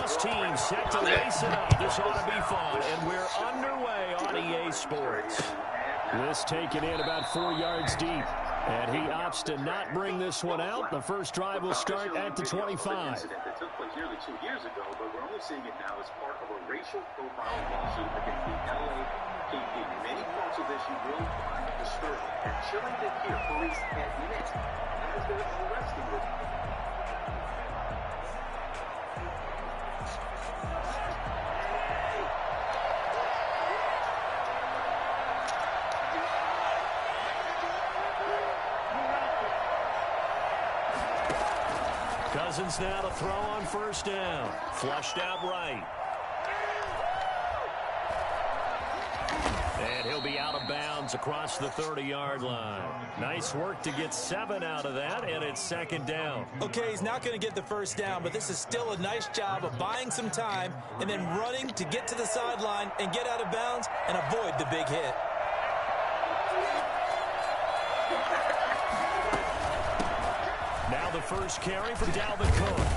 this team set to lace it up. This ought to be fun, and we're underway on EA Sports. This taken in about 4 yards deep, and he opts to not bring this one out. The first drive will start at the 25. That took place nearly 2 years ago, but we're only seeing it now as part of a racial profiling lawsuit against the LAPD. Many parts of this you will find disturbing and chilling to hear police admit as they're arresting this. Cousins now to throw on first down. Flushed out right. And he'll be out of bounds across the 30-yard line. Nice work to get 7 out of that, and it's second down. Okay, he's not going to get the first down, but this is still a nice job of buying some time and then running to get to the sideline and get out of bounds and avoid the big hit. Now the first carry for Dalvin Cook.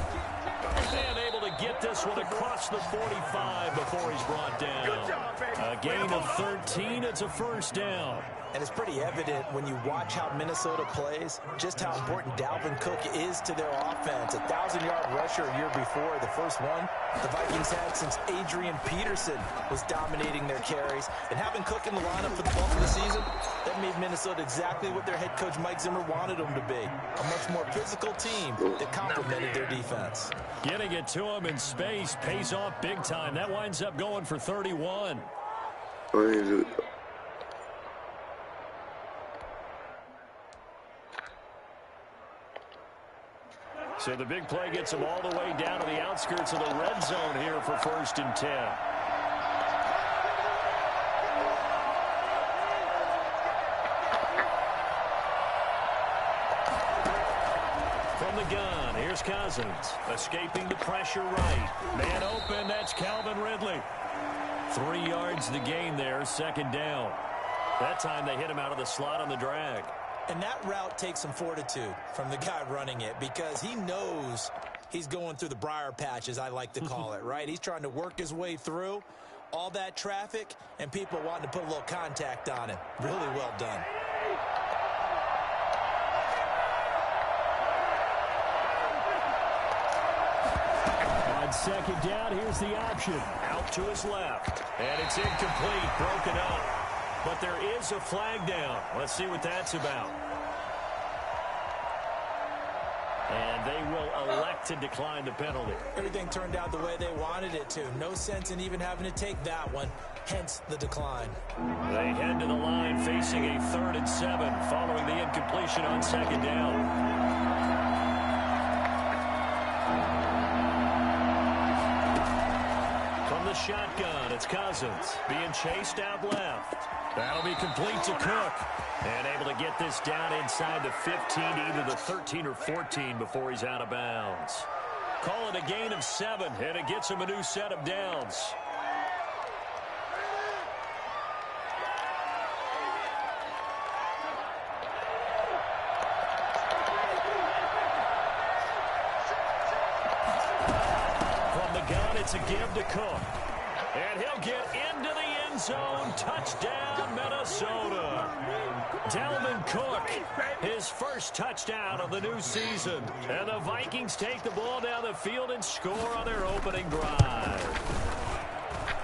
And able to get this one across the 45 before he's brought down. A gain of 13, it's a first down. And it's pretty evident when you watch how Minnesota plays, just how important Dalvin Cook is to their offense. 1,000-yard rusher a year before. The first one the Vikings had since Adrian Peterson was dominating their carries. And having Cook in the lineup for the bulk of the season, that made Minnesota exactly what their head coach Mike Zimmer wanted them to be. A much more physical team that complemented their defense. Getting it to him in space pays off big time. That winds up going for 31. So the big play gets him all the way down to the outskirts of the red zone here for 1st and 10. From the gun, here's Cousins. Escaping the pressure right. Man open, that's Calvin Ridley. 3 yards the gain there, second down. That time they hit him out of the slot on the drag. And that route takes some fortitude from the guy running it because he knows he's going through the briar patch, as I like to call it, right? He's trying to work his way through all that traffic and people wanting to put a little contact on him. Really well done. On second down, here's the option. Out to his left. And it's incomplete, broken up. But there is a flag down. Let's see what that's about. And they will elect to decline the penalty. Everything turned out the way they wanted it to. No sense in even having to take that one, hence the decline. They head to the line facing a 3rd and 7 following the incompletion on second down. From the shotgun, it's Cousins being chased out left. That'll be complete to Cook. And able to get this down inside the 15 to either the 13 or 14 before he's out of bounds. Call it a gain of 7, and it gets him a new set of downs. From the gun, it's a give to Cook. And he'll get into the end zone. Touchdown, Minnesota. Dalvin Cook, his first touchdown of the new season. And the Vikings take the ball down the field and score on their opening drive.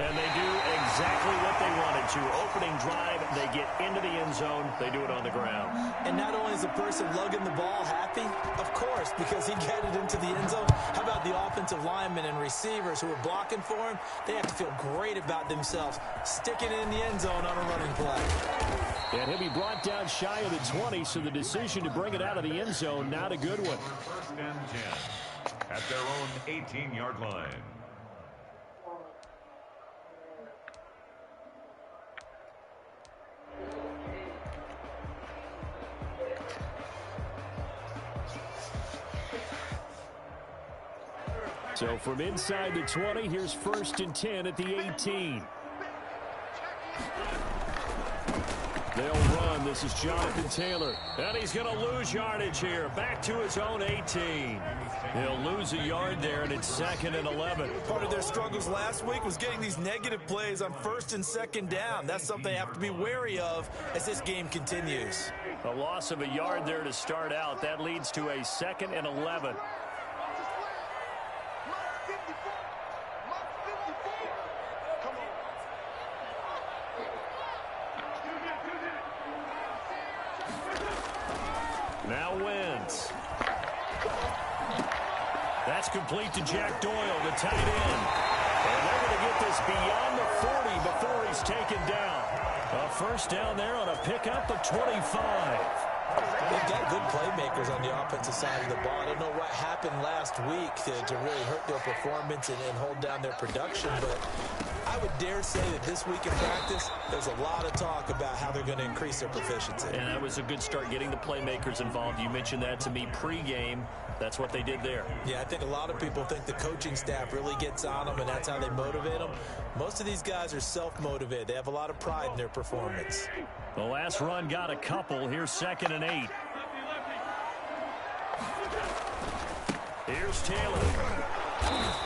And they do exactly what they wanted to. Opening drive, they get into the end zone. They do it on the ground. And not only is the person lugging the ball happy, of course, because he got it into the end zone. How about the offensive linemen and receivers who are blocking for him? They have to feel great about themselves, sticking it in the end zone on a running play. And he'll be brought down shy of the 20, so the decision to bring it out of the end zone, not a good one. 1st and 10 at their own 18-yard line. So from inside the 20, here's 1st and 10 at the 18. They'll run This is Jonathan Taylor. And he's going to lose yardage here. Back to his own 18. He'll lose a yard there, and it's 2nd and 11. Part of their struggles last week was getting these negative plays on 1st and 2nd down. That's something they have to be wary of as this game continues. A loss of a yard there to start out. That leads to a 2nd and 11. Now Wentz. That's complete to Jack Doyle, the tight end. And they're going to get this beyond the 40 before he's taken down. A first down there on a pickup of 25. They've got good playmakers on the offensive side of the ball. I don't know what happened last week to really hurt their performance and hold down their production, but I would dare say that this week in practice, there's a lot of talk about how they're going to increase their proficiency. And that was a good start getting the playmakers involved. You mentioned that to me pregame. That's what they did there. Yeah, I think a lot of people think the coaching staff really gets on them, and that's how they motivate them. Most of these guys are self-motivated. They have a lot of pride in their performance. The last run got a couple. Here's 2nd and 8. Here's Taylor.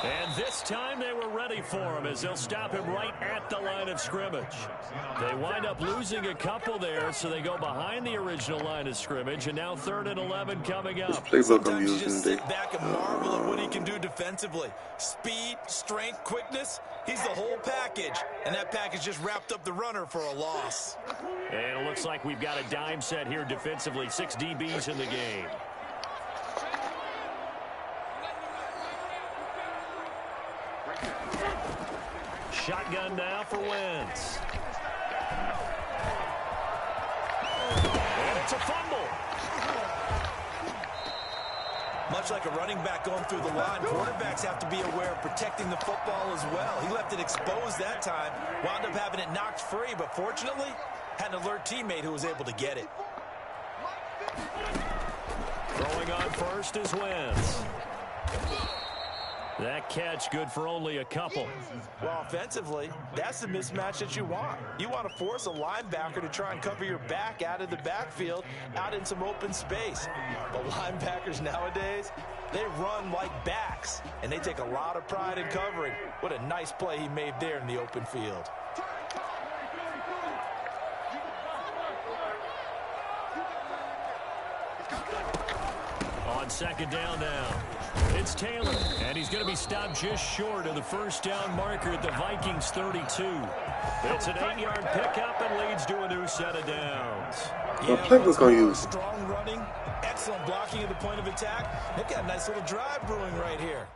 And this time they were ready for him as they'll stop him right at the line of scrimmage. They wind up losing a couple there, so they go behind the original line of scrimmage, and now 3rd and 11 coming up. Sometimes you just sit back and marvel at what he can do defensively. Speed, strength, quickness, he's the whole package, and that package just wrapped up the runner for a loss. And it looks like we've got a dime set here defensively. 6 DBs in the game. Shotgun now for Wentz. And it's a fumble. Much like a running back going through the line, quarterbacks have to be aware of protecting the football as well. He left it exposed that time, wound up having it knocked free, but fortunately, had an alert teammate who was able to get it. Throwing on first is Wentz. That catch good for only a couple. Well, offensively, that's the mismatch that you want. You want to force a linebacker to try and cover your back out of the backfield, out in some open space. But linebackers nowadays, they run like backs, and they take a lot of pride in covering. What a nice play he made there in the open field. On 2nd down now, it's Taylor, and he's going to be stopped just short of the first down marker at the Vikings 32. It's an 8-yard pickup and leads to a new set of downs. Strong running, excellent blocking at the point of attack. They've got a nice little drive brewing right here.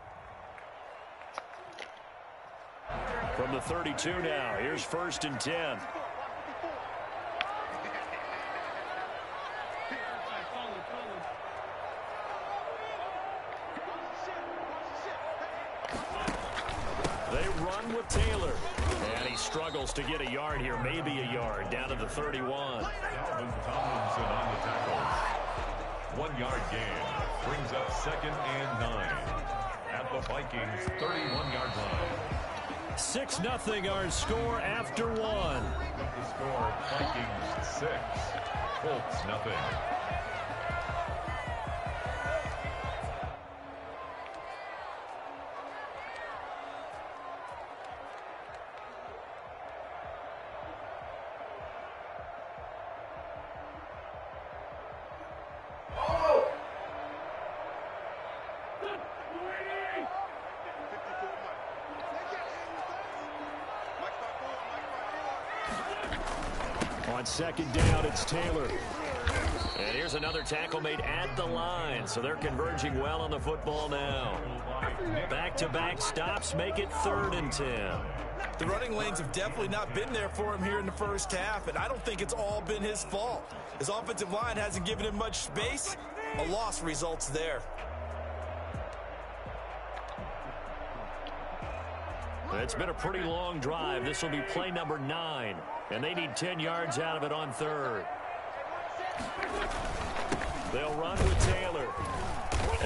From the 32 now, here's 1st and 10. They run with Taylor. And he struggles to get a yard here, maybe a yard, down to the 31. Calvin Tomlinson on the tackle. 1-yard gain. Brings up 2nd and 9. At the Vikings' 31-yard line. 6-0 our score after 1. The score, Vikings 6. Colts nothing. On 2nd down, it's Taylor. And here's another tackle made at the line, so they're converging well on the football now. Back-to-back stops make it 3rd and 10. The running lanes have definitely not been there for him here in the first half, and I don't think it's all been his fault. His offensive line hasn't given him much space. A loss results there. It's been a pretty long drive. This will be play number 9, and they need 10 yards out of it on 3rd. They'll run with Taylor.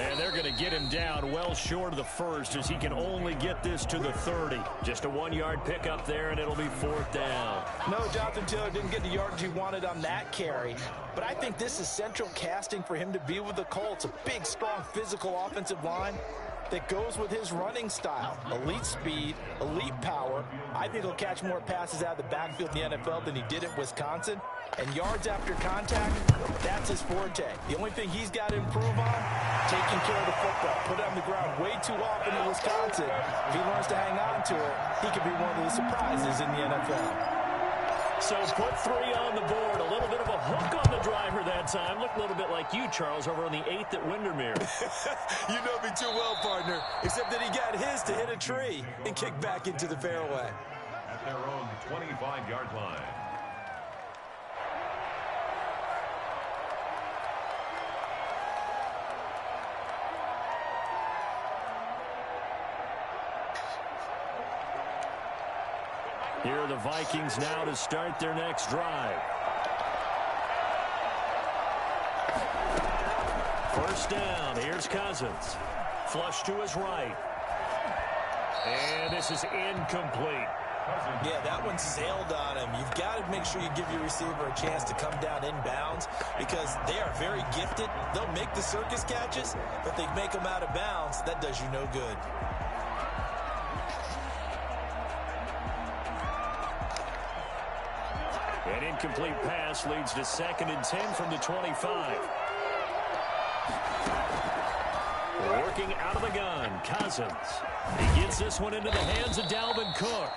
And they're going to get him down well short of the first as he can only get this to the 30. Just a 1-yard pickup there, and it'll be 4th down. No, Jonathan Taylor didn't get the yardage he wanted on that carry. But I think this is central casting for him to be with the Colts. A big, strong, physical offensive line that goes with his running style. Elite speed, elite power. I think he'll catch more passes out of the backfield in the NFL than he did at Wisconsin. And yards after contact, that's his forte. The only thing he's got to improve on, taking care of the football. Put it on the ground way too often in Wisconsin. If he learns to hang on to it, he could be one of the surprises in the NFL. So put 3 on the board. A little bit of a hook on the driver that time. Looked a little bit like you, Charles, over on the 8th at Windermere. You know me too well, partner. Except that he got his to hit a tree and kick back into the fairway. At their own 25-yard line. Here are the Vikings now to start their next drive. First down. Here's Cousins. Flush to his right. And this is incomplete. Yeah, that one sailed on him. You've got to make sure you give your receiver a chance to come down inbounds because they are very gifted. They'll make the circus catches, but they make them out of bounds. That does you no good. An incomplete pass leads to 2nd and 10 from the 25. Working out of the gun, Cousins. He gets this one into the hands of Dalvin Cook.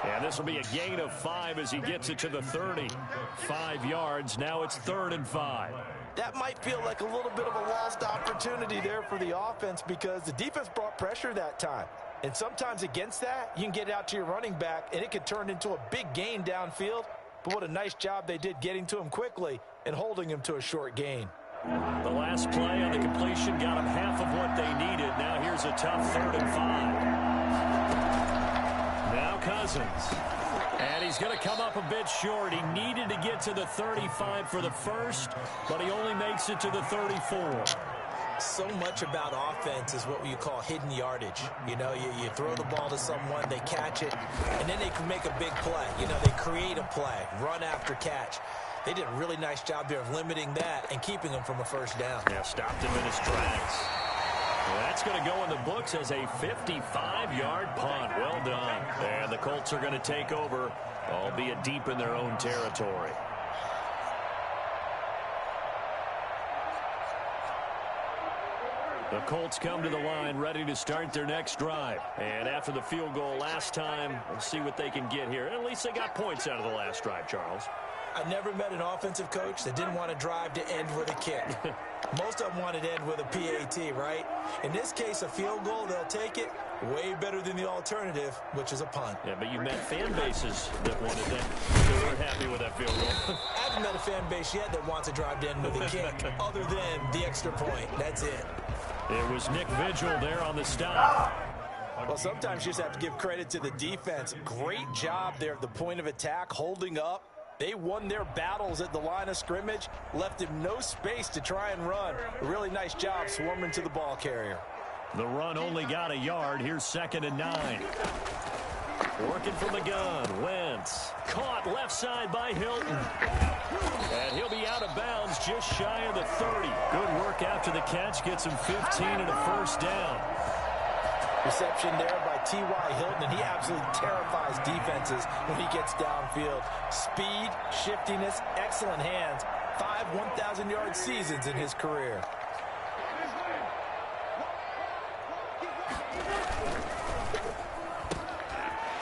And this will be a gain of 5 as he gets it to the 30. 5 yards, now it's 3rd and 5. That might feel like a little bit of a lost opportunity there for the offense because the defense brought pressure that time. And sometimes against that, you can get out to your running back, and it could turn into a big gain downfield. But what a nice job they did getting to him quickly and holding him to a short gain. The last play on the completion got him half of what they needed. Now here's a tough 3rd and 5. Now Cousins. And he's going to come up a bit short. He needed to get to the 35 for the first, but he only makes it to the 34. So much about offense is what you call hidden yardage. You know, you throw the ball to someone, they catch it, and then they can make a big play. You know, they create a play, run after catch. They did a really nice job there of limiting that and keeping him from a first down. Yeah, stopped him in his tracks. Well, that's going to go in the books as a 55-yard punt. Well done. And the Colts are going to take over, albeit deep in their own territory. The Colts come to the line ready to start their next drive. And after the field goal last time, we'll see what they can get here. At least they got points out of the last drive, Charles. I never met an offensive coach that didn't want to drive to end with a kick. Most of them wanted to end with a PAT, right? In this case, a field goal, they'll take it. Way better than the alternative, which is a punt. Yeah, but you met fan bases that wanted that. They weren't happy with that field goal. I haven't met a fan base yet that wants to drive to end with a kick, other than the extra point. That's it. It was Nick Vigil there on the stop. Well, sometimes you just have to give credit to the defense. Great job there at the point of attack, holding up. They won their battles at the line of scrimmage, left him no space to try and run. A really nice job swarming to the ball carrier. The run only got a yard. Here's 2nd and 9. Working from the gun. Wentz caught left side by Hilton. And he'll be out of bounds just shy of the 30. Good work after the catch. Gets him 15 and a first down. Reception there by T.Y. Hilton, and he absolutely terrifies defenses when he gets downfield. Speed, shiftiness, excellent hands. 5 1,000-yard seasons in his career.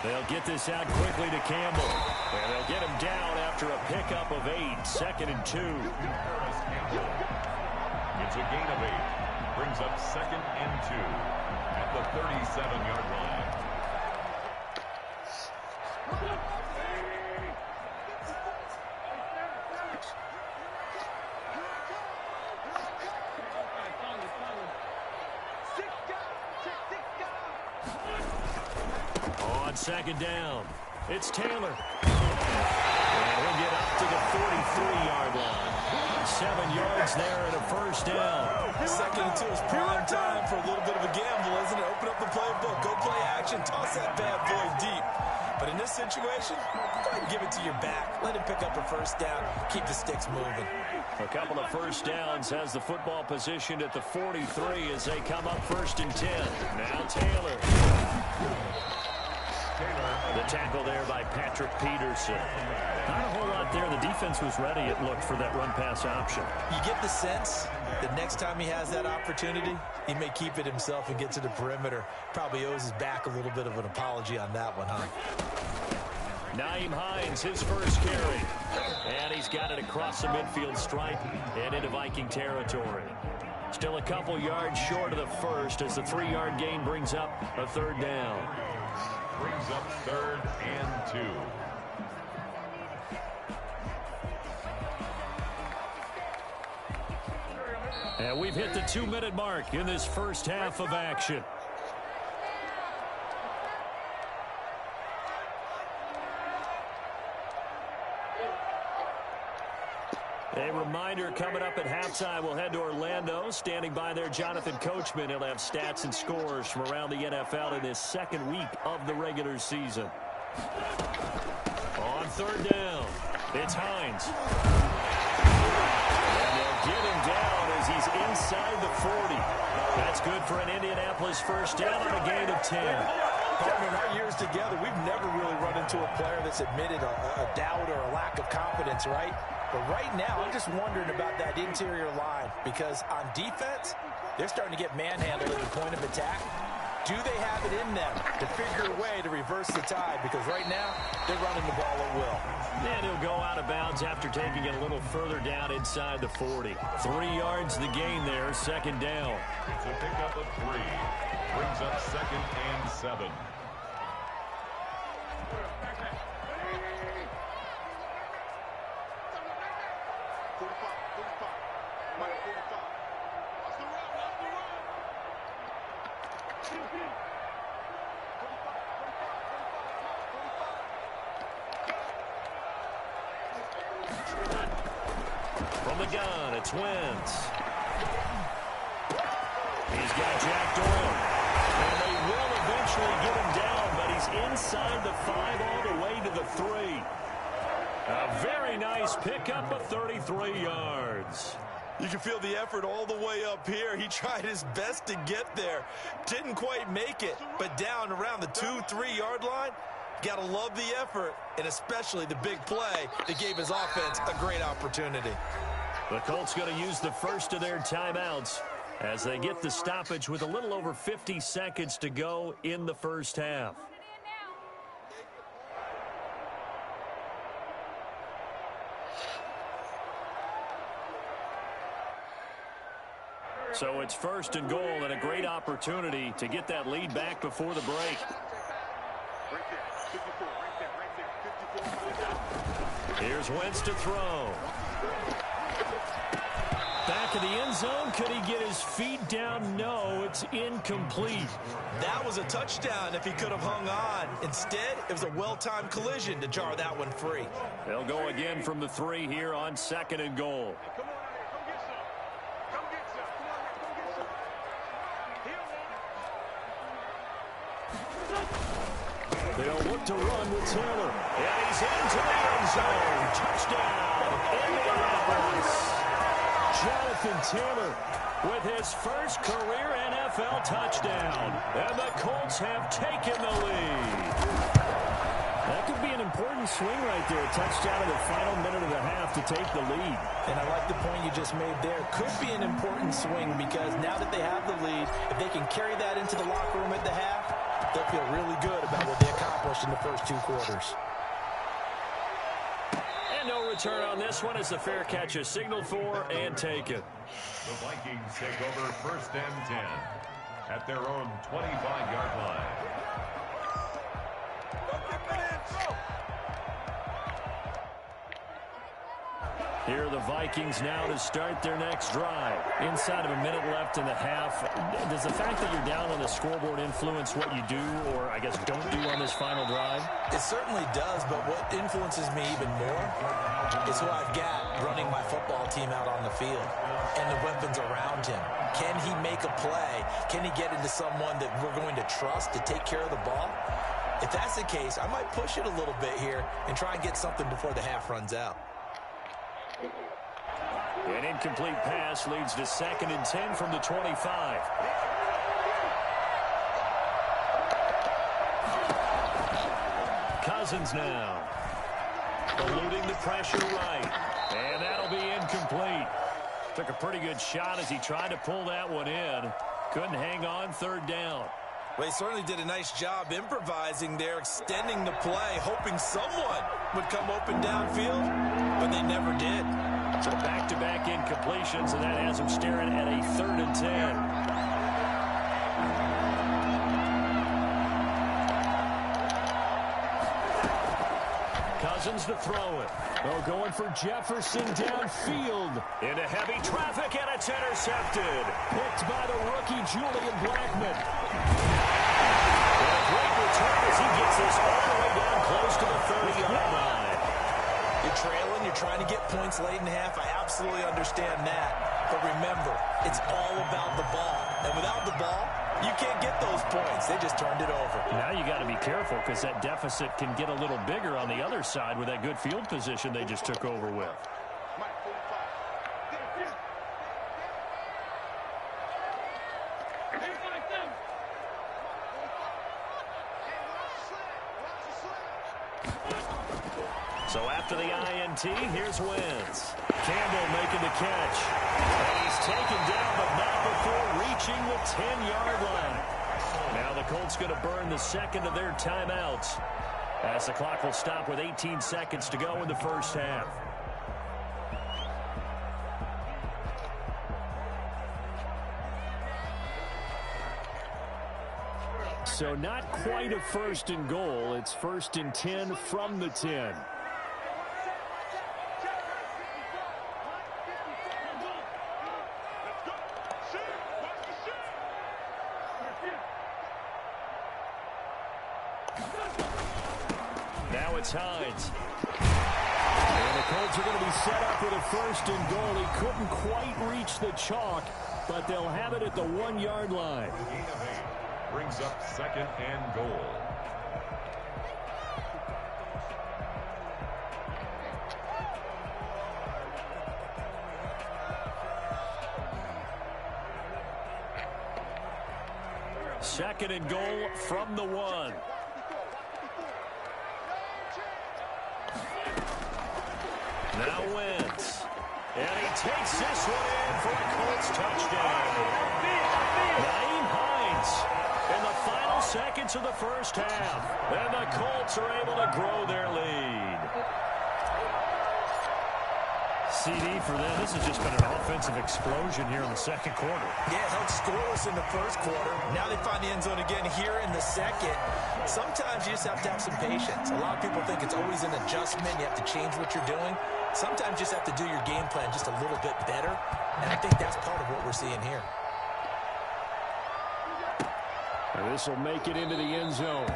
They'll get this out quickly to Campbell. And they'll get him down after a pickup of 8. 2nd and 2. It's a gain of 8. Brings up 2nd and 2 at the 37-yard line. On 2nd down, it's Taylor. And he'll get up to the 43-yard line. 7 yards there and a first down. Second and 2 is prime time for a little bit of a gamble, isn't it? Open up the playbook, go play action, toss that bad boy deep. But in this situation, go ahead and give it to your back. Let him pick up a first down. Keep the sticks moving. A couple of first downs has the football positioned at the 43 as they come up 1st and 10. Now Taylor. The tackle there by Patrick Peterson. Not a whole lot there. The defense was ready, it looked, for that run-pass option. You get the sense that next time he has that opportunity, he may keep it himself and get to the perimeter. Probably owes his back a little bit of an apology on that one, huh? Nyheim Hines, his first carry. And he's got it across the midfield stripe and into Viking territory. Still a couple yards short of the first as the 3-yard gain brings up a 3rd down. Brings up 3rd and 2. And we've hit the 2-minute mark in this first half of action. A reminder, coming up at halftime, we'll head to Orlando. Standing by there, Jonathan Coachman. He'll have stats and scores from around the NFL in this second week of the regular season. On 3rd down, it's Hines. And they'll get him down as he's inside the 40. That's good for an Indianapolis first down on a gain of 10. Partner, in our years together, we've never really run into a player that's admitted a doubt or a lack of confidence, right? But right now, I'm just wondering about that interior line because on defense, they're starting to get manhandled at the point of attack. Do they have it in them to figure a way to reverse the tide? Because right now, they're running the ball at will. And he'll go out of bounds after taking it a little further down inside the 40. 3 yards the gain there, 2nd down. It's a pickup of 3. Brings up 2nd and 7. From the gun, it's Wentz. He's got Jack Doyle. And they will eventually get him down, but he's inside the 5 all the way to the 3. A very nice pickup of 33 yards. You can feel the effort all the way up here. He tried his best to get there. Didn't quite make it, but down around the 2-3 yard line, got to love the effort, and especially the big play that gave his offense a great opportunity. The Colts going to use the first of their timeouts as they get the stoppage with a little over 50 seconds to go in the first half. So it's 1st and goal and a great opportunity to get that lead back before the break. Here's Wentz to throw. Back of the end zone. Could he get his feet down? No, it's incomplete. That was a touchdown if he could have hung on. Instead, it was a well-timed collision to jar that one free. They'll go again from the 3 here on 2nd and goal. They'll look to run with Taylor. And he's into the end zone. Touchdown, Indianapolis. Jonathan Taylor with his first career NFL touchdown. And the Colts have taken the lead. That could be an important swing right there. A touchdown in the final minute of the half to take the lead. And I like the point you just made there. Could be an important swing because now that they have the lead, if they can carry that into the locker room at the half, they'll feel really good about what they accomplished in the first 2 quarters. And no return on this one as the fair catch is signaled for and taken. The Vikings take over 1st and 10 at their own 25-yard line. Here are the Vikings now to start their next drive. Inside of a minute left in the half. Does the fact that you're down on the scoreboard influence what you do or, I guess, don't do on this final drive? It certainly does, but what influences me even more is who I've got running my football team out on the field and the weapons around him. Can he make a play? Can he get into someone that we're going to trust to take care of the ball? If that's the case, I might push it a little bit here and try and get something before the half runs out. An incomplete pass leads to 2nd and 10 from the 25. Cousins now. Eluding the pressure right. And that'll be incomplete. Took a pretty good shot as he tried to pull that one in. Couldn't hang on 3rd down. Well, he certainly did a nice job improvising there, extending the play, hoping someone would come open downfield, but they never did. So back-to-back incompletions, and that has him staring at a 3rd and 10. Cousins to throw it. Oh, going for Jefferson downfield. Into heavy traffic, and it's intercepted. Picked by the rookie, Julian Blackmon. And a great return as he gets this all the way down close to the 30-yard line. You're trailing, you're trying to get points late in half. I absolutely understand that. But remember, it's all about the ball. And without the ball, you can't get those points. They just turned it over. Now you got to be careful because that deficit can get a little bigger on the other side with that good field position they just took over with. So after the INT, here's Wentz. Campbell making the catch. And he's taken down, but not before reaching the 10-yard line. Now the Colts going to burn the 2nd of their timeouts as the clock will stop with 18 seconds to go in the first half. So not quite a 1st and goal. It's 1st and 10 from the 10. Now it's Hines. And the Colts are going to be set up with a 1st and goal. He couldn't quite reach the chalk, but they'll have it at the 1-yard line. Brings up 2nd and goal. Second and goal from the 1. Now Wentz. And he takes this one in for a Colts touchdown. Naeem Hines in the final seconds of the first half. And the Colts are able to grow their lead. CD for them. This has just been an offensive explosion here in the 2nd quarter. Yeah, held scoreless in the 1st quarter. Now they find the end zone again here in the 2nd. Sometimes you just have to have some patience. A lot of people think it's always an adjustment. You have to change what you're doing. Sometimes you just have to do your game plan just a little bit better. And I think that's part of what we're seeing here. And this will make it into the end zone.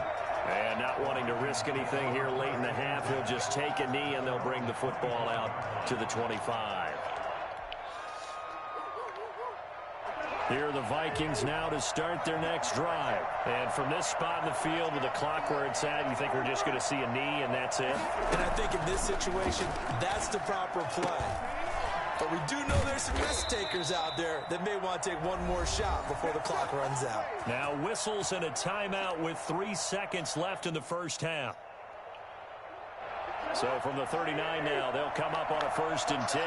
And not wanting to risk anything here late in the half, he'll just take a knee and they'll bring the football out to the 25. Here are the Vikings now to start their next drive. And from this spot in the field with the clock where it's at, you think we're just going to see a knee and that's it? And I think in this situation, that's the proper play. But we do know there's some risk takers out there that may want to take one more shot before the clock runs out. Now whistles and a timeout with 3 seconds left in the first half. So from the 39 now, they'll come up on a 1st and 10.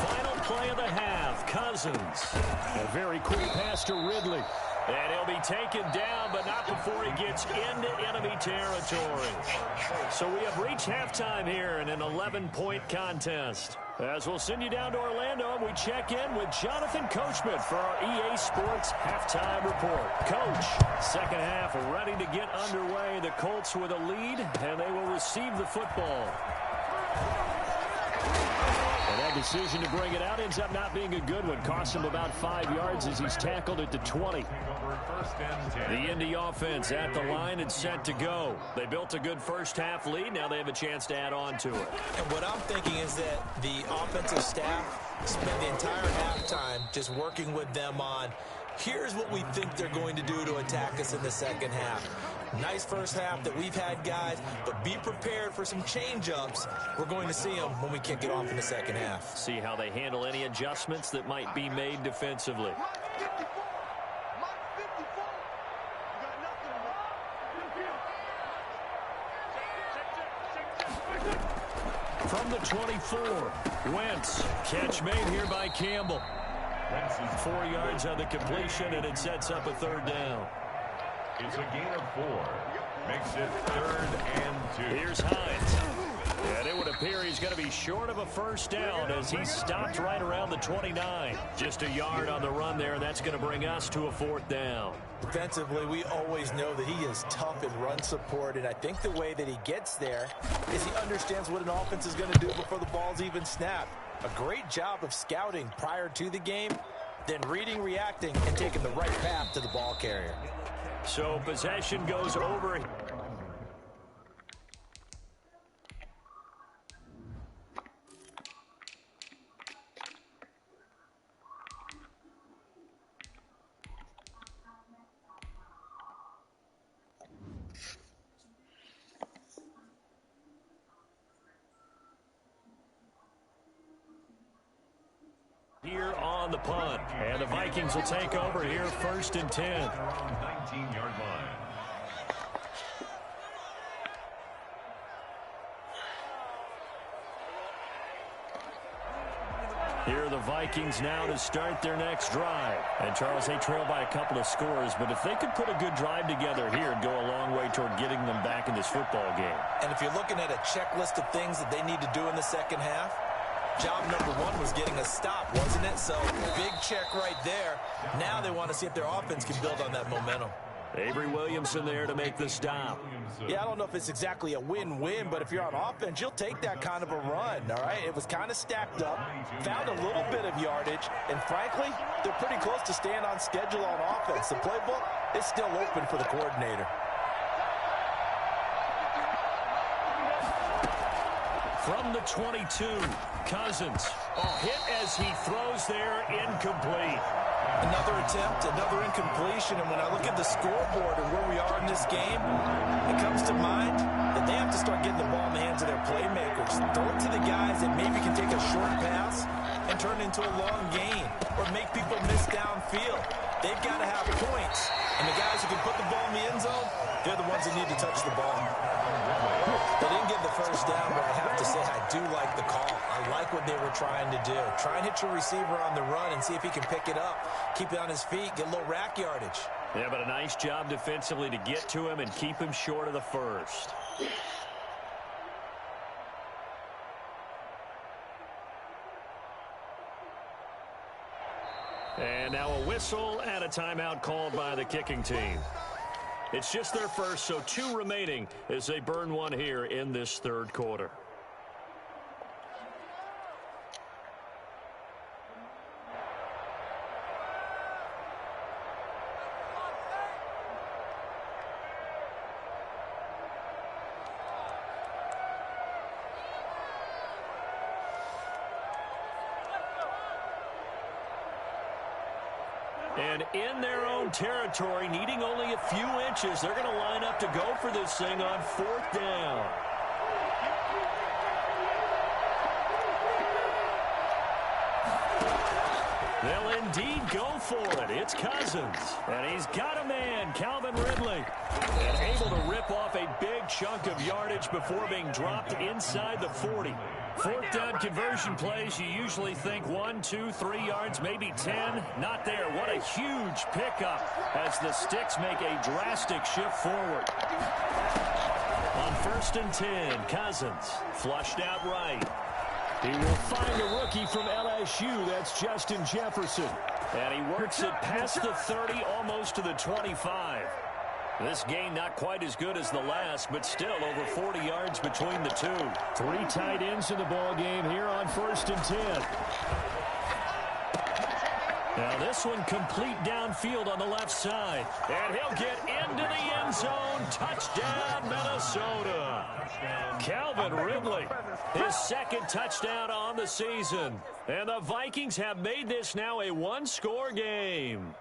Final play of the half, Cousins. A very quick pass to Ridley. And he'll be taken down, but not before he gets into enemy territory. So we have reached halftime here in an 11-point contest. As we'll send you down to Orlando, and we check in with Jonathan Coachman for our EA Sports Halftime Report. Coach, 2nd half ready to get underway. The Colts with a lead, and they will receive the football. And Bad decision to bring it out. Ends up not being a good one. Costs him about 5 yards as he's tackled at the 20. The Indy offense at the line and set to go. They built a good first-half lead. Now they have a chance to add on to it. And what I'm thinking is that the offensive staff spend the entire halftime just working with them on, here's what we think they're going to do to attack us in the second half. Nice first half that we've had, guys, but be prepared for some change-ups. We're going to see them when we kick it off in the second half. See how they handle any adjustments that might be made defensively. From the 24, Wentz. Catch made here by Campbell. 4 yards on the completion, and it sets up a third down. It's a gain of 4. Makes it 3rd and 2. Here's Hines. And it would appear he's going to be short of a first down as he stopped right around the 29. Just a yard on the run there, and that's going to bring us to a 4th down. Defensively, we always know that he is tough in run support, and I think the way that he gets there is he understands what an offense is going to do before the ball's even snapped. A great job of scouting prior to the game, then reading, reacting, and taking the right path to the ball carrier. So possession goes over. Here on the punt, and the Vikings will take over here 1st and 10. 19-yard line. Here are the Vikings now to start their next drive. And Charles, they trail by a couple of scores, but if they could put a good drive together here, it'd go a long way toward getting them back in this football game. And if you're looking at a checklist of things that they need to do in the second half, job number 1 was getting a stop, wasn't it? So big check right there. Now they want to see if their offense can build on that momentum. Avery Williamson there to make the stop. Yeah, I don't know if it's exactly a win-win, but if you're on offense, you'll take that kind of a run, all right? It was kind of stacked up, found a little bit of yardage, and frankly, they're pretty close to staying on schedule on offense. The playbook is still open for the coordinator. From the 22, Cousins. Hit as he throws there, incomplete. Another attempt, another incompletion, and when I look at the scoreboard and where we are in this game, it comes to mind that they have to start getting the ball in the hands of their playmakers. Throw it to the guys that maybe can take a short pass and turn it into a long gain or make people miss downfield. They've got to have points, and the guys who can put the ball in the end zone, they're the ones that need to touch the ball. They didn't get the first down, but I have to say I do like the call. I like what they were trying to do. Try and hit your receiver on the run and see if he can pick it up. Keep it on his feet, get a little rack yardage. Yeah, but a nice job defensively to get to him and keep him short of the first. And now a whistle and a timeout called by the kicking team. It's just their first, so 2 remaining as they burn one here in this 3rd quarter. And in their own territory, needing only a few inches, they're going to line up to go for this thing on 4th down. They'll indeed go for it. It's Cousins. And he's got a man, Calvin Ridley. And able to rip off a big chunk of yardage before being dropped inside the 40. 4th down conversion plays, you usually think 1, 2, 3 yards, maybe 10. Not there. What a huge pickup as the Sticks make a drastic shift forward. On 1st and 10, Cousins flushed out right. He will find a rookie from LSU. That's Justin Jefferson. And he works it past the 30, almost to the 25. This game not quite as good as the last, but still over 40 yards between the two. 3 tight ends in the ball game here on 1st and 10. Now this one complete downfield on the left side. And he'll get into the end zone. Touchdown, Minnesota. Calvin Ridley, his 2nd touchdown on the season. And the Vikings have made this now a 1-score game.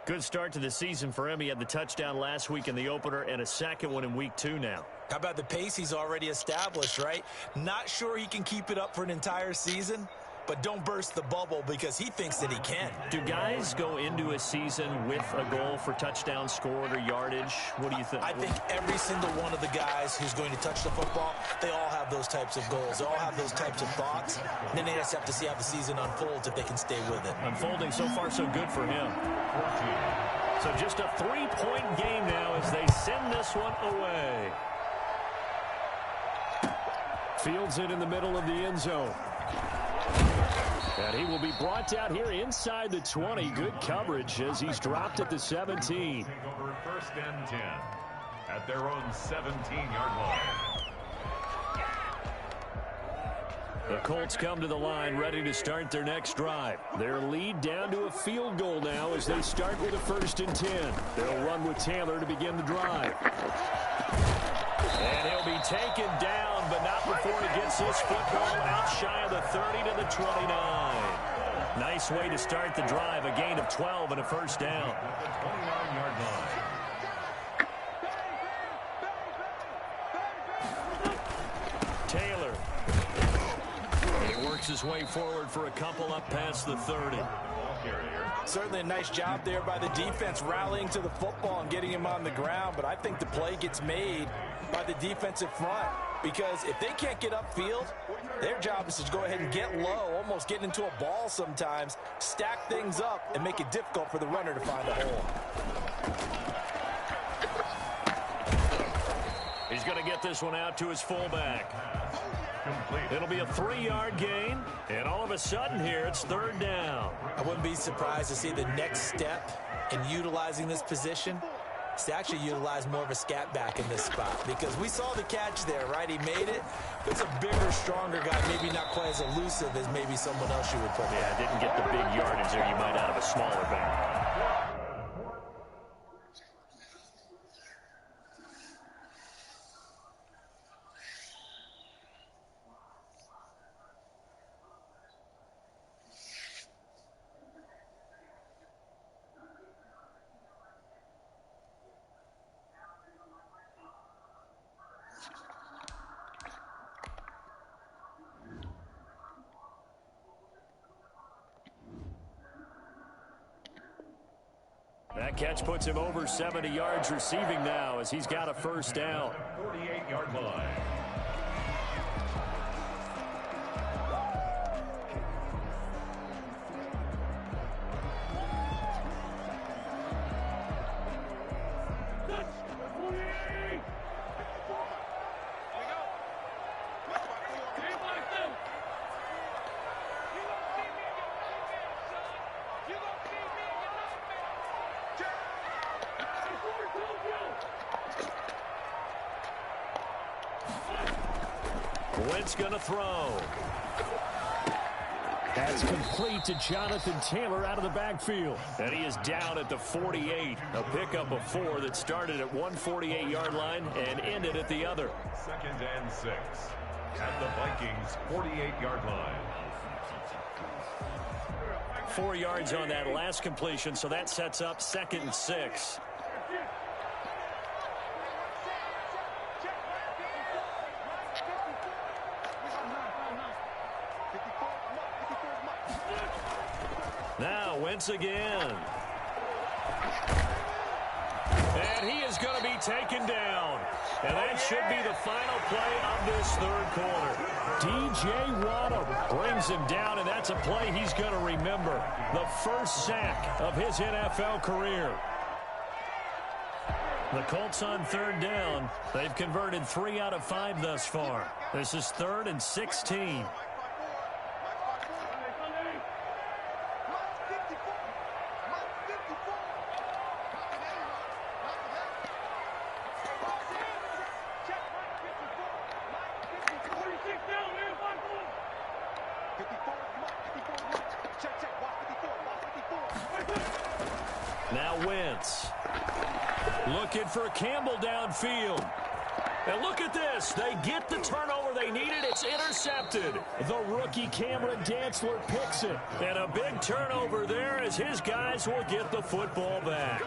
Good start to the season for him. He had the touchdown last week in the opener and a 2nd one in week 2 now. How about the pace he's already established, right? Not sure he can keep it up for an entire season, but don't burst the bubble because he thinks that he can. Do guys go into a season with a goal for touchdowns scored or yardage? What do you think? I think every single one of the guys who's going to touch the football, they all have those types of goals. They all have those types of thoughts. And then they just have to see how the season unfolds if they can stay with it. Unfolding so far so good for him. So just a 3-point game now as they send this one away. Fields it in the middle of the end zone. And he will be brought down here inside the 20. Good coverage as he's dropped at the 17. Take over 1st and 10 at their own 17-yard line. The Colts come to the line ready to start their next drive. Their lead down to a field goal now as they start with a 1st and 10. They'll run with Taylor to begin the drive. And he'll be taken down, but not before he gets his football out shy of the 30 to the 29. Nice way to start the drive, a gain of 12 and a 1st down. At the 29-yard line. Taylor. He works his way forward for a couple up past the 30. Certainly a nice job there by the defense rallying to the football and getting him on the ground, but I think the play gets made by the defensive front because if they can't get upfield, their job is to go ahead and get low, almost get into a ball sometimes, stack things up, and make it difficult for the runner to find a hole. He's going to get this one out to his fullback. It'll be a 3-yard gain, and all of a sudden here it's 3rd down. I wouldn't be surprised to see the next step in utilizing this position is to actually utilize more of a scat back in this spot because we saw the catch there, right? He made it. It's a bigger, stronger guy, maybe not quite as elusive as maybe someone else you would put there. Yeah, didn't get the big yardage there you might out of a smaller back. That catch puts him over 70 yards receiving now as he's got a 1st down. 48-yard line. Wentz going to throw. That's complete to Jonathan Taylor out of the backfield. And he is down at the 48. A pickup of 4 that started at 148-yard line and ended at the other. 2nd and 6 at the Vikings 48-yard line. 4 yards on that last completion, so that sets up 2nd and 6. Now Wentz again. And he is going to be taken down. And that should be the final play of this 3rd quarter. DJ Waddle Brings him down, and that's a play he's going to remember. The first sack of his NFL career. The Colts on 3rd down. They've converted 3 out of 5 thus far. This is 3rd and 16. Now Wentz. Looking for Campbell downfield. And look at this. They get the turnover they needed. It's intercepted. The rookie Cameron Dantzler picks it. And a big turnover there as his guys will get the football back.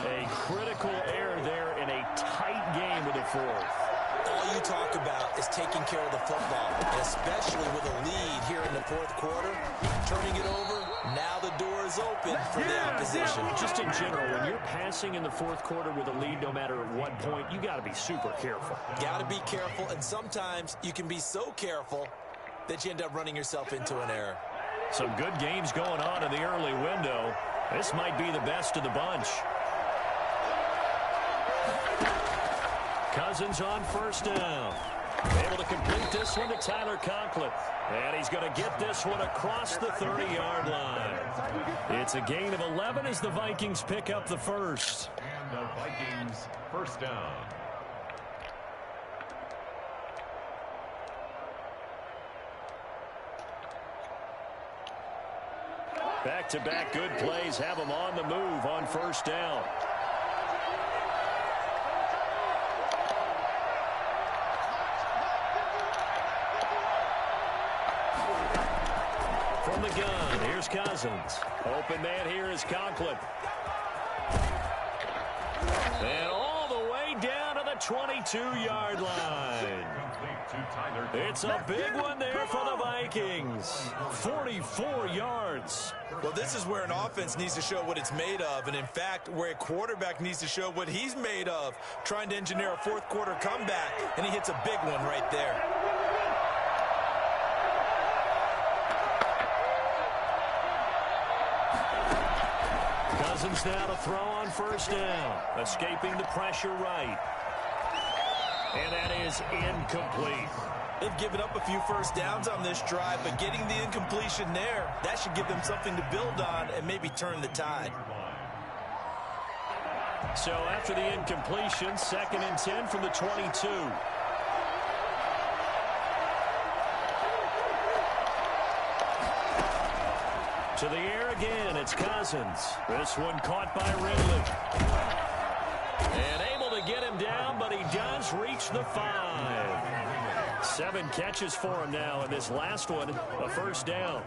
A critical error there in a tight game with the fourth. All you talk about is taking care of the football, and especially with a lead here in the fourth quarter. Turning it over, now the door is open for the opposition. Just in general, when you're passing in the fourth quarter with a lead, no matter at what point, you got to be super careful. Got to be careful, and sometimes you can be so careful that you end up running yourself into an error. Some good games going on in the early window. This might be the best of the bunch. Cousins on first down. Able to complete this one to Tyler Conklin. And he's going to get this one across the 30-yard line. It's a gain of 11 as the Vikings pick up the first. And the Vikings first down. Back-to-back good plays have them on the move on first down. From the gun, here's Cousins. Open man here is Conklin. And all the way down to the 22-yard line. It's a big one there for the Vikings. 44 yards. Well, this is where an offense needs to show what it's made of, and in fact, where a quarterback needs to show what he's made of, trying to engineer a fourth quarter comeback, and he hits a big one right there. Cousins now to throw on first down. Escaping the pressure right. And that is incomplete. They've given up a few first downs on this drive, but getting the incompletion there, that should give them something to build on and maybe turn the tide. So after the incompletion, 2nd and 10 from the 22. To the air again, it's Cousins. This one caught by Ridley. And able to get him down, but he does reach the 5. 7 catches for him now, and this last one, a first down.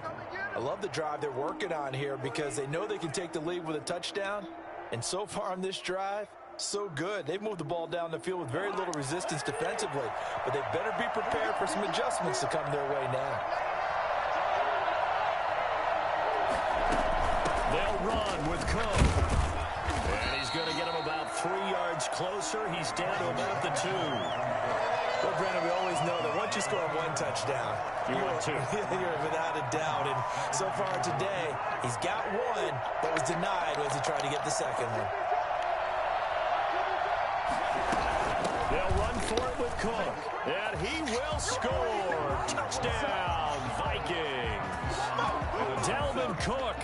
I love the drive they're working on here because they know they can take the lead with a touchdown. And so far on this drive, so good. They've moved the ball down the field with very little resistance defensively, but they better be prepared for some adjustments to come their way now. They'll run with Cook. And he's going to get him about 3 yards closer. He's down to about the 2. Well, Brennan, we always know that once you score one touchdown, you're without a doubt. And so far today, he's got one, but was denied as he tried to get the second one. They'll run for it with Cook. And he will score. Touchdown, Vikings. Dalvin Cook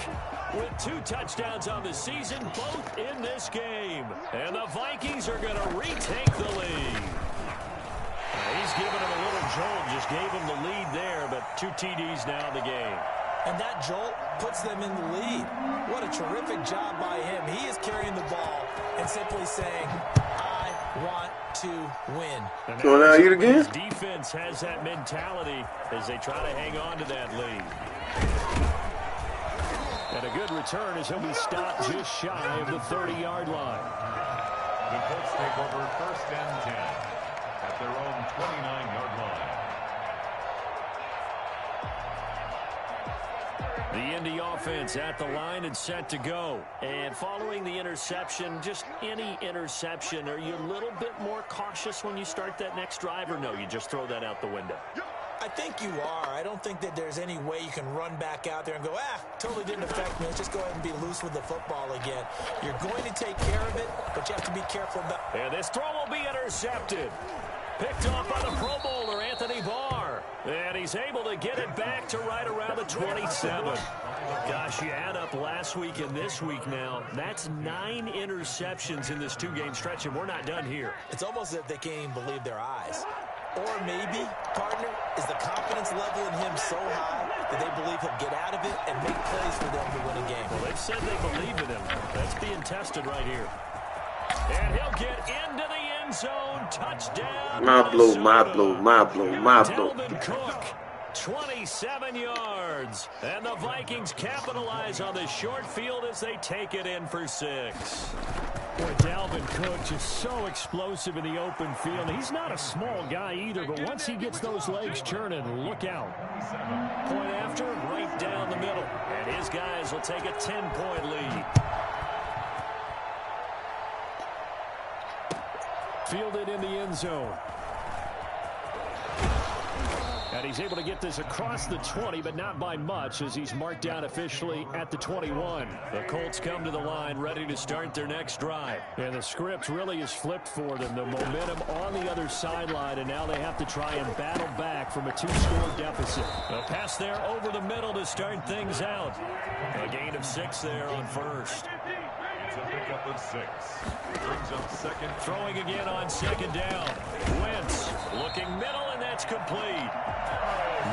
with 2 touchdowns on the season, both in this game. And the Vikings are going to retake the lead. He's giving him a little jolt, just gave him the lead there, but 2 TDs now in the game. And that jolt puts them in the lead. What a terrific job by him. He is carrying the ball and simply saying, I want to win. So now you again? His defense has that mentality as they try to hang on to that lead. And a good return as he'll be stopped just shy of the 30-yard line. The Colts take over 1st and 10 at their own 29-yard line. The Indy offense at the line and set to go. And following the interception, just any interception, are you a little bit more cautious when you start that next drive, or no, you just throw that out the window? I think you are. I don't think that there's any way you can run back out there and go, totally didn't affect me. Let's just go ahead and be loose with the football again. You're going to take care of it, but you have to be careful about it. And this throw will be intercepted. Picked off by the Pro Bowler, Anthony Barr. And he's able to get it back to right around the 27. Gosh, you add up last week and this week now. That's 9 interceptions in this 2-game stretch, and we're not done here. It's almost as if they can't even believe their eyes. Or maybe, partner, is the confidence level in him so high that they believe he'll get out of it and make plays for them to win a game. Well, they've said they believe in him. That's being tested right here. And he'll get into the end zone. Touchdown. My blow. Dalvin Cook, 27 yards. And the Vikings capitalize on the short field as they take it in for 6. Boy, Dalvin Cook just so explosive in the open field. He's not a small guy either, but once he gets those legs churning, look out. Point after, right down the middle. And his guys will take a 10-point lead. Fielded in the end zone. And he's able to get this across the 20, but not by much, as he's marked down officially at the 21. The Colts come to the line ready to start their next drive. And the script really is flipped for them. The momentum on the other sideline, and now they have to try and battle back from a 2-score deficit. A pass there over the middle to start things out. A gain of 6 there on first. It's a pickup of 6. Brings up second. Throwing again on second down. Wentz looking middle, and that's complete.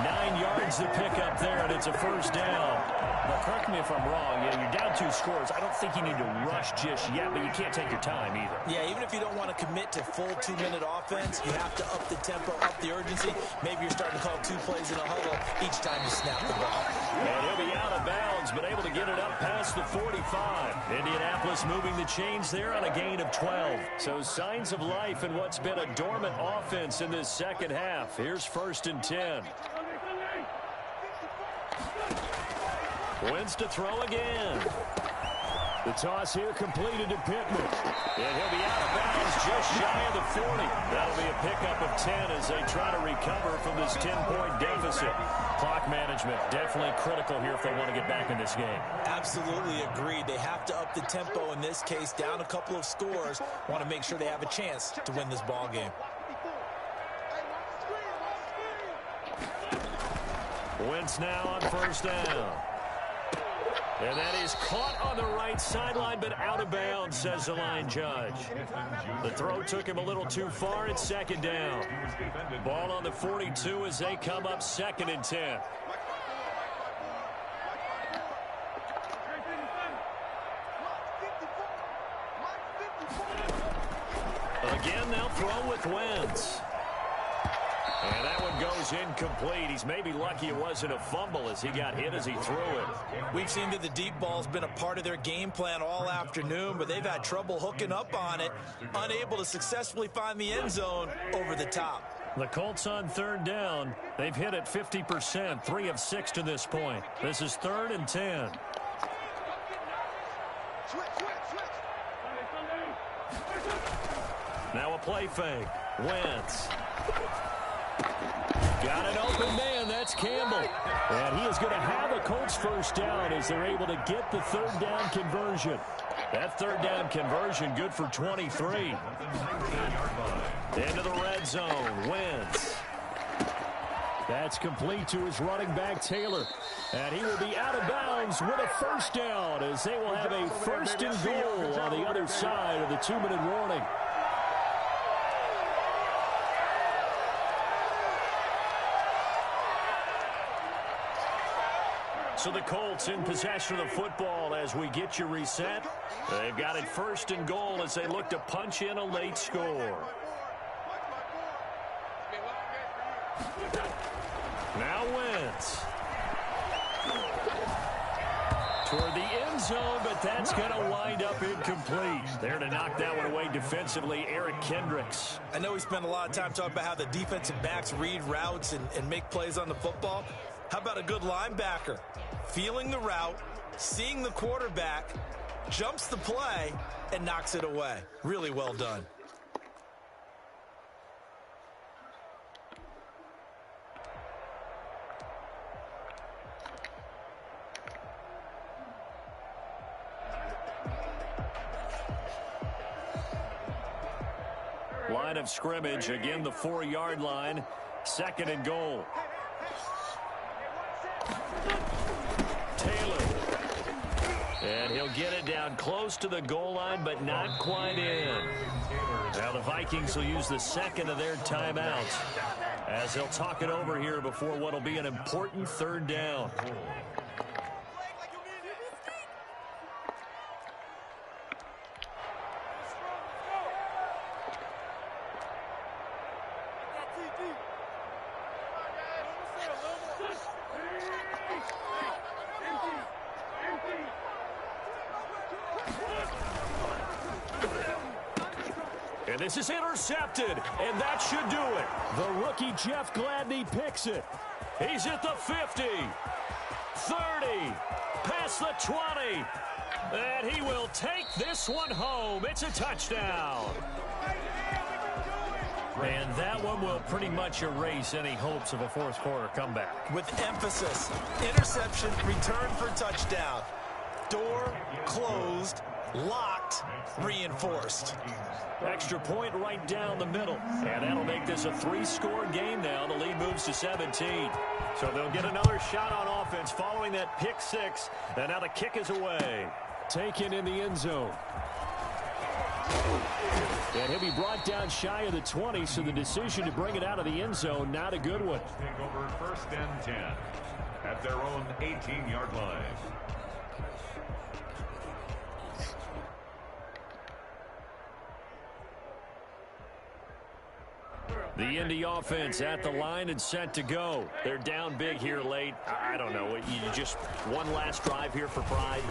9 yards to pick up there, and it's a first down. Now, correct me if I'm wrong. Yeah, you're down 2 scores. I don't think you need to rush just yet, but you can't take your time either. Yeah, even if you don't want to commit to full 2-minute offense, you have to up the tempo, up the urgency. Maybe you're starting to call 2 plays in a huddle each time you snap the ball. And he'll be out of bounds, but able to get it up past the 45. Indianapolis moving the chains there on a gain of 12. So signs of life in what's been a dormant offense in this second half. Here's 1st and 10. Wentz to throw again. The toss here completed to Pittman. And he'll be out of bounds just shy of the 40. That'll be a pickup of 10 as they try to recover from this 10-point deficit. Clock management definitely critical here if they want to get back in this game. Absolutely agreed. They have to up the tempo in this case, down a couple of scores. Want to make sure they have a chance to win this ball game. Wentz now on first down. And that is caught on the right sideline, but out of bounds, says the line judge. The throw took him a little too far. It's second down. Ball on the 42 as they come up 2nd and 10. Again, they'll throw with Wentz. And that one goes incomplete. He's maybe lucky it wasn't a fumble as he got hit as he threw it. We've seen that the deep ball's been a part of their game plan all afternoon, but they've had trouble hooking up on it, unable to successfully find the end zone over the top. The Colts on 3rd down. They've hit it 50%, 3 of 6 to this point. This is 3rd and 10. Now a play fake. Wentz. Got an open man. That's Campbell. And he is going to have a Colts first down as they're able to get the 3rd down conversion. That 3rd down conversion good for 23. Into the red zone. Wentz. That's complete to his running back, Taylor. And he will be out of bounds with a first down as they will have a 1st and goal on the other side of the 2-minute warning. So the Colts in possession of the football as we get you reset. They've got it 1st and goal as they look to punch in a late score. Now Wentz. Toward the end zone, but that's going to wind up incomplete. There to knock that one away defensively, Eric Kendricks. I know we spent a lot of time talking about how the defensive backs read routes and make plays on the football. How about a good linebacker? Feeling the route, seeing the quarterback, jumps the play, and knocks it away. Really well done. Line of scrimmage, again the 4-yard line, 2nd and goal. Taylor. And he'll get it down close to the goal line, but not quite in. Now the Vikings will use the 2nd of their timeouts. as they'll talk it over here before what will be an important third down. And this is intercepted, and that should do it. The rookie Jeff Gladney picks it. He's at the 50, 30, past the 20, and he will take this one home. It's a touchdown. And that one will pretty much erase any hopes of a fourth quarter comeback. With emphasis, interception, return for touchdown. Door closed, locked, reinforced. Extra point right down the middle. And that'll make this a 3-score game now. The lead moves to 17. So they'll get another shot on offense following that pick six. And now the kick is away. Taken in the end zone. And he'll be brought down shy of the 20, so the decision to bring it out of the end zone, not a good one. Take over 1st and 10 at their own 18-yard line. The Indy offense at the line and set to go. They're down big here late. I don't know. You just one last drive here for pride.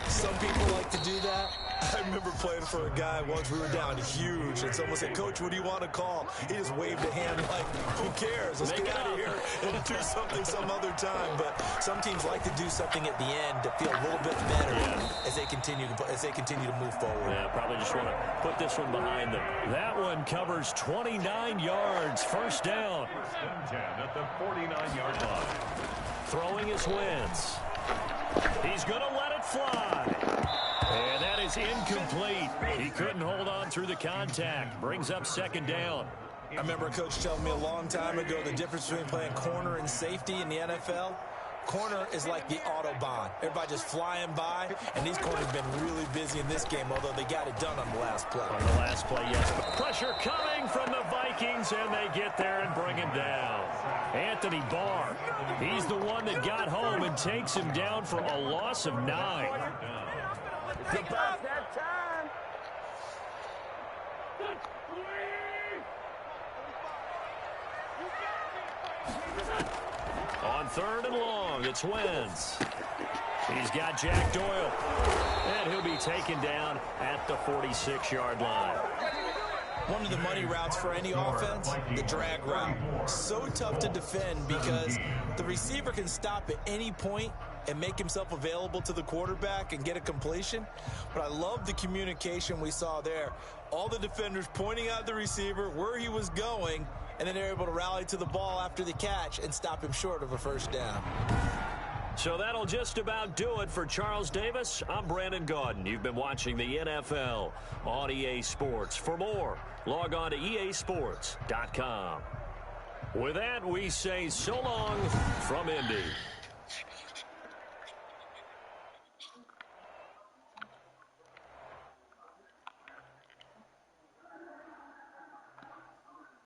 Some people like to do that. I remember playing for a guy once. We were down huge, and someone said, "Coach, what do you want to call?" He just waved a hand like, "Who cares? Let's get out of here and do something some other time." But some teams like to do something at the end to feel a little bit better as they continue to move forward. Yeah, probably just want to put this one behind them. That one covers 29 yards. First down. 1st and 10 at the 49-yard line. Throwing his wins. He's going to let it fly. And that is incomplete. He couldn't hold on through the contact. Brings up 2nd down. I remember a coach telling me a long time ago the difference between playing corner and safety in the NFL. Corner is like the Autobahn. Everybody just flying by, and these corners have been really busy in this game, although they got it done on the last play. On the last play, yes. Pressure coming from the Vikings, and they get there and bring him down. Anthony Barr, he's the one that got home and takes him down for a loss of 9. About that time. On 3rd and long, it's Wentz. He's got Jack Doyle. And he'll be taken down at the 46-yard line. One of the money routes for any offense, the drag route. So tough to defend because the receiver can stop at any point and make himself available to the quarterback and get a completion. But I love the communication we saw there. All the defenders pointing out the receiver, where he was going, and then they're able to rally to the ball after the catch and stop him short of a first down. So that'll just about do it for Charles Davis. I'm Brandon Gaudin. You've been watching the NFL on EA Sports. For more, log on to easports.com. With that, we say so long from Indy.